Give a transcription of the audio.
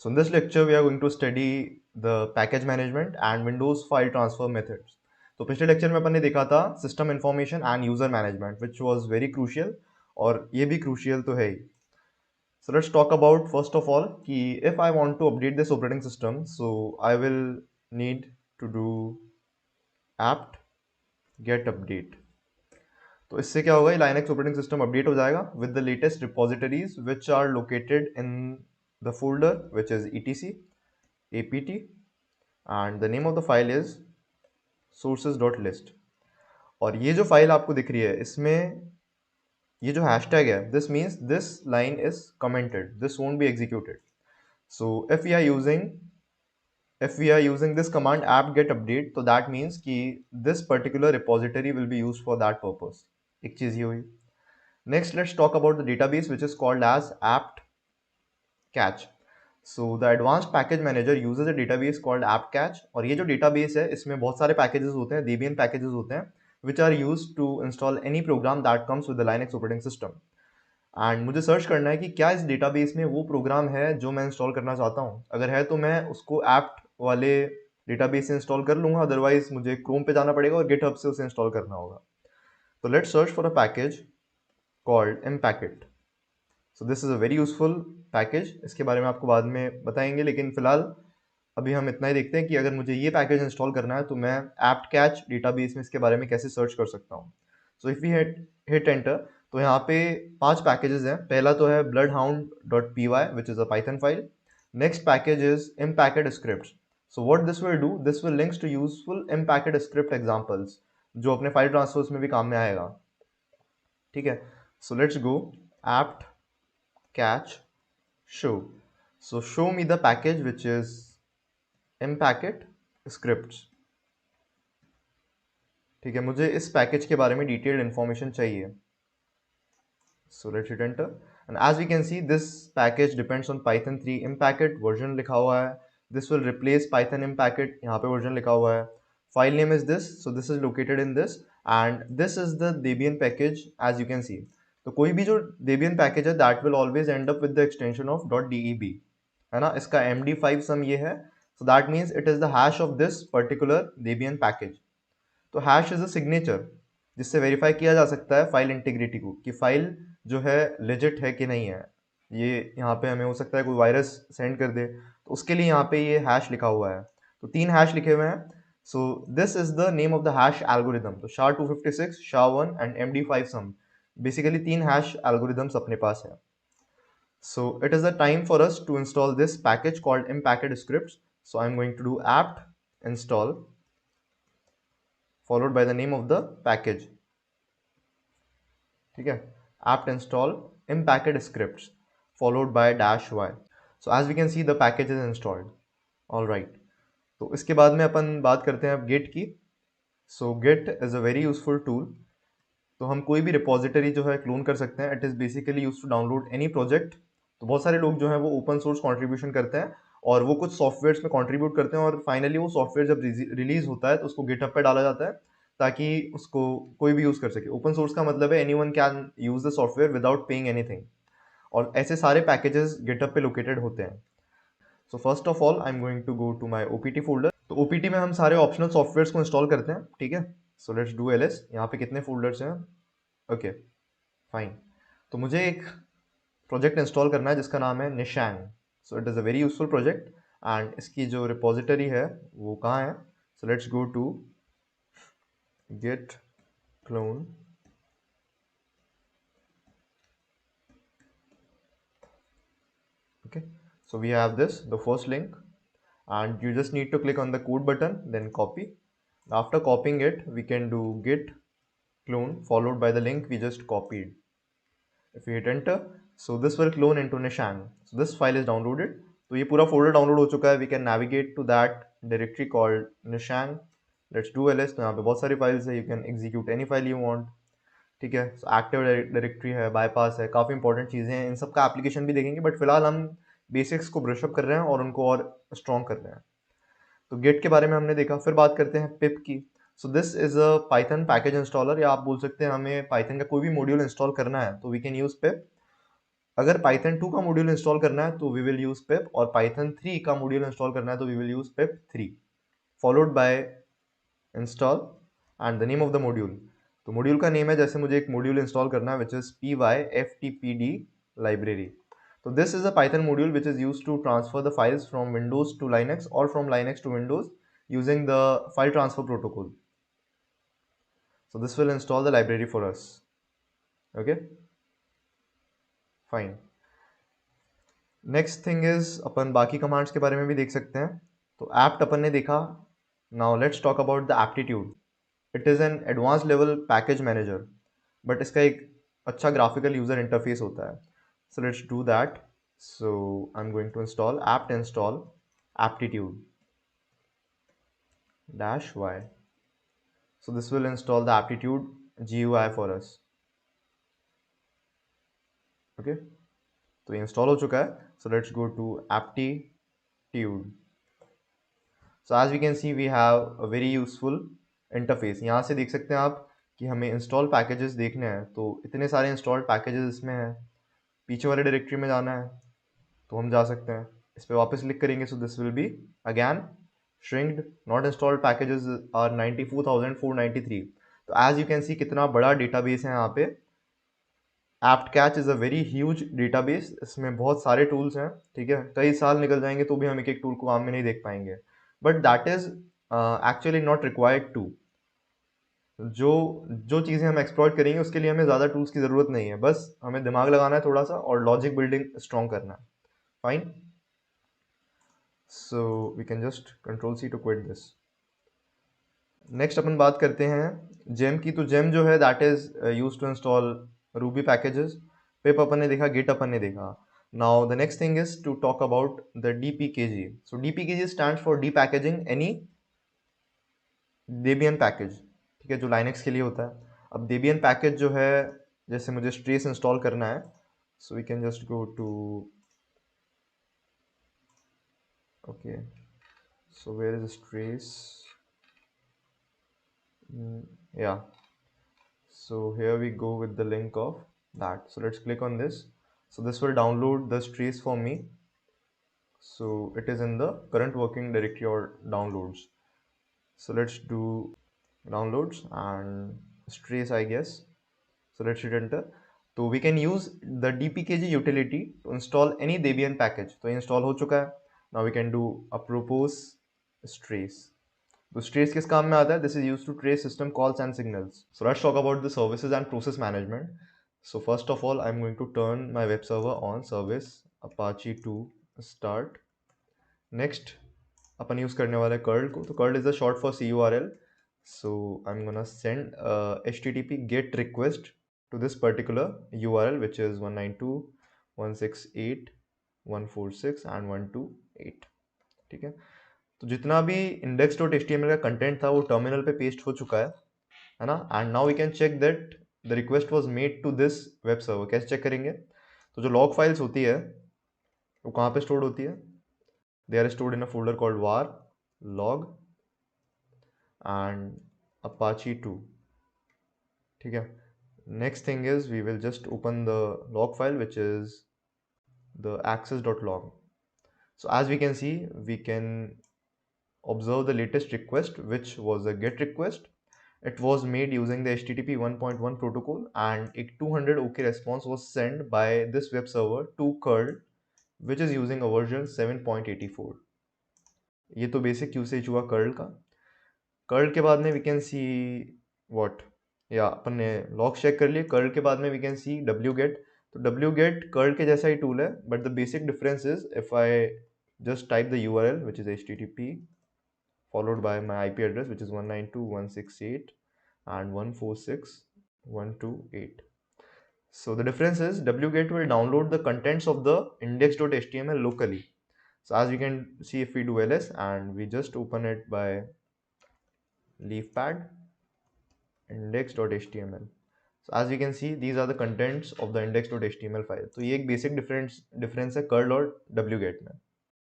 So in this lecture, we are going to study the package management and Windows file transfer methods. तो पिछले lecture में अपन ने देखा था system information and user management which was very crucial, और ये भी क्रूशियल तो है ही. So let's talk about first of all कि if I want to update this operating system, so I will need to do apt get update. तो इससे क्या होगा, लाइनक्स ऑपरेटिंग सिस्टम अपडेट हो जाएगा with the latest repositories which are located in the folder which is etc apt and the name of the file is sources.list. और ये जो file आपको दिख रही है इसमें ये जो हैशटैग है, this means this line is commented, this won't be executed. So if we are using this command apt get update, तो that means कि this particular repository will be used for that purpose. एक चीज ये हुई. Next, let's talk about the database which is called as apt catch. So the advanced package manager uses a database called apt catch. और ये जो database है इसमें बहुत सारे packages होते हैं, Debian packages होते हैं which are used to install any program that comes with the Linux operating system. And मुझे सर्च करना है कि क्या इस डेटाबेस में वो प्रोग्राम है जो मैं इंस्टॉल करना चाहता हूँ. अगर है तो मैं उसको एप्ट वाले डेटाबेस से इंस्टॉल कर लूँगा, अदरवाइज मुझे क्रोम पे जाना पड़ेगा और गिटहब से उसे इंस्टॉल करना होगा. तो let's search for a package called mpacket. So this is a very useful package. इसके बारे में आपको बाद में बताएंगे, लेकिन फिलहाल अभी हम इतना ही देखते हैं कि अगर मुझे ये पैकेज इंस्टॉल करना है तो मैं एप्ट कैच डेटाबेस में इसके बारे में कैसे सर्च कर सकता हूँ. So if we hit enter, तो यहाँ पे 5 पैकेजेस हैं. पहला तो है bloodhound.py which is a python file. Next package is mpacket scripts. So what this will do, this will links to useful mpacket script examples जो अपने फाइल ट्रांसफर्स में भी काम में आएगा. ठीक है. So let's go apt catch show. So show me the package which is mpacket scripts. ठीक है, मुझे इस पैकेज के बारे में डिटेल्ड इन्फॉर्मेशन चाहिए. So let's hit enter and as we can see this package depends on Python 3 mpacket version लिखा हुआ है. This will replace Python mpacket, यहाँ पे version लिखा हुआ है. File name is this, so this is located in this and this is the Debian package as you can see. तो कोई भी जो Debian package है that will always end up with the extension of .deb, है ना. इसका md5 sum ये है, so that means it is the hash of this particular Debian package. तो हैश इज अ सिग्नेचर जिससे वेरीफाई किया जा सकता है फाइल इंटीग्रिटी को, कि फाइल जो है लेजिट है कि नहीं है. ये यहाँ पे हमें हो सकता है कोई वायरस सेंड कर दे, तो उसके लिए यहाँ पे ये हैश लिखा हुआ है. तो 3 हैश लिखे हुए हैं. So this is the name of the hash algorithm. तो SHA-256, SHA-1 and MD5 sum, basically 3 hash algorithms अपने पास है. So it is the time for us to install this package called mpacket scripts. So I'm going to do apt install followed by the name of the package. ठीक है, apt install mpacket scripts followed by -y. So as we can see the package is installed. All right. तो इसके बाद में अपन बात करते हैं अब git की. So git is a very useful tool. तो हम कोई भी रिपोजिटरी जो है क्लोन कर सकते हैं. It is basically use to download any project. तो बहुत सारे लोग जो हैं वो ओपन सोर्स कंट्रीब्यूशन करते हैं और वो कुछ सॉफ्टवेयर्स में कंट्रीब्यूट करते हैं और फाइनली वो सॉफ्टवेयर जब रिलीज होता है तो उसको गिटहब पे डाला जाता है ताकि उसको कोई भी यूज़ कर सके. ओपन सोर्स का मतलब है anyone can use the software without paying anything, और ऐसे सारे पैकेजेस गिटहब पे लोकेटेड होते हैं. So first of all I am going to go to my OPT folder. तो OPT में हम सारे ऑप्शनल सॉफ्टवेयर्स को इंस्टॉल करते हैं. ठीक है. So let's do ls. यहाँ पे कितने फोल्डर्स हैं? Okay fine. तो मुझे एक प्रोजेक्ट इंस्टॉल करना है जिसका नाम है Nishang. So it is a very useful project and इसकी जो रिपोजिटरी है वो कहाँ है? So let's go to git clone. Okay, so we have this, the first link, and you just need to click on the code button, then copy. After copying it, we can do git clone followed by the link we just copied. If we hit enter, so this will clone into Nishang. So this file is downloaded. तो ये पूरा folder download हो चुका है. We can navigate to that directory called Nishang. Let's do ls. तो यहाँ पे बहुत सारी फाइल्स है. You can execute any file you want. ठीक है. So एक्टिव डायरेक्टरी है, बाईपास है, काफ़ी इंपॉर्टेंट चीज़ें हैं. इन सब का एप्लीकेशन भी देखेंगे, बट फिलहाल हम बेसिक्स को ब्रशअप कर रहे हैं और उनको और स्ट्रॉन्ग कर रहे हैं. तो गिट के बारे में हमने देखा. फिर बात करते हैं पिप की. सो this is a Python package installer, या आप बोल सकते हैं हमें पाइथन का कोई भी मॉड्यूल इंस्टॉल करना है तो वी कैन यूज पिप. अगर पाइथन 2 का मॉड्यूल इंस्टॉल करना है तो वी विल यूज पिप, और पाइथन 3 का मॉड्यूल इंस्टॉल करना है तो we will use pip 3 followed by install and the name of the module. तो मॉड्यूल का नेम है, जैसे मुझे एक मॉड्यूल इंस्टॉल करना है विच इज pyftpd लाइब्रेरी। तो this is a Python module which is used to transfer the files from Windows to Linux और from Linux to Windows using the file transfer protocol. So this will install the library for us. Okay, fine. Next thing is अपन बाकी commands के बारे में भी देख सकते हैं। तो एप्ट अपन ने देखा। Now let's talk about the aptitude. It is an advance level package manager, but इसका एक अच्छा ग्राफिकल यूजर इंटरफेस होता है। So let's do that. So I am going to install apt install aptitude dash y. So this will install the aptitude GUI for us. Okay, तो ये install हो चुका है। So let's go to aptitude. So as we can see we have a very useful interface. यहाँ से देख सकते हैं आप कि हमें इंस्टॉल पैकेजेस देखने हैं, तो इतने सारे इंस्टॉल्ड पैकेजेस इसमें हैं। पीछे वाले डायरेक्टरी में जाना है तो हम जा सकते हैं, इस पर वापस क्लिक करेंगे। So this will be again shrinked, not installed packages are 94,493। तो एज यू कैन सी कितना बड़ा डेटाबेस है यहाँ पे। Apt catch is a very huge database, इसमें बहुत सारे टूल्स हैं। ठीक है, कई साल निकल जाएंगे तो भी हम एक एक टूल को काम में नहीं देख पाएंगे, but that is actually not required to. जो जो चीज़ें हम एक्सप्लॉइट करेंगे उसके लिए हमें ज़्यादा टूल्स की ज़रूरत नहीं है, बस हमें दिमाग लगाना है थोड़ा सा और लॉजिक बिल्डिंग स्ट्रॉन्ग करना है। Fine, so we can just control C to quit this. Next अपन बात करते हैं जेम की। तो जेम जो है that is use to install Ruby packages. Pip अपन ने देखा, गिट अपन ने देखा। Now the next thing is to talk about the DPKG. So DPKG stands for D packaging any Debian package. ठीक है, जो लाइनक्स के लिए होता है। अब डेबियन पैकेज जो है, जैसे मुझे स्ट्रेस इंस्टॉल करना है, so we can just go to, okay, so where is stress, yeah, so here we go with the link of that. So let's click on this. So this will download the trace for me. So it is in the current working directory or downloads. So let's do downloads and trace, I guess. So let's hit enter. So we can use the dpkg utility to install any Debian package. तो install हो चुका है। Now we can do a propose trace. तो trace किस काम में आता है? This is used to trace system calls and signals. So let's talk about the services and process management. So first of all, I'm going to turn my web server on service Apache 2 start. Next, upon use करने वाला है curl को। तो curl is a short for CURL. So I'm gonna send HTTP GET request to this particular URL, which is 192.168.146 and 128. ठीक है, तो जितना भी index.html का कंटेंट था वो टर्मिनल पे पेस्ट हो चुका है ना। And now we can check that the request was made to this web server. कैसे चेक करेंगे? तो जो लॉग फाइल्स होती है वो कहाँ पे स्टोर्ड होती है? They are stored in a folder called var log and apache 2। ठीक है, next thing is we will just open the log file which is the access.log. So as we can see, we can observe the latest request, which was a GET request. It was made using the HTTP 1.1 protocol and a 200 OK response was sent by this web server to curl, which is using a version 7.84. ये तो basic usage हुआ curl का। Curl के बाद में we can see what, या अपन ने log check कर लिए। कर्ल के बाद में वी कैन सी wget। तो wget कर्ल के जैसा ही टूल है, but the basic difference is if I just type the URL, which is HTTP followed by my IP address, which is 192.168 and 146.128. So the difference is wget will download the contents of the index.html locally. So as you can see, if we do ls and we just open it by leafpad index.html, so as you can see, these are the contents of the index.html file. तो ये एक basic difference है curl और wget में।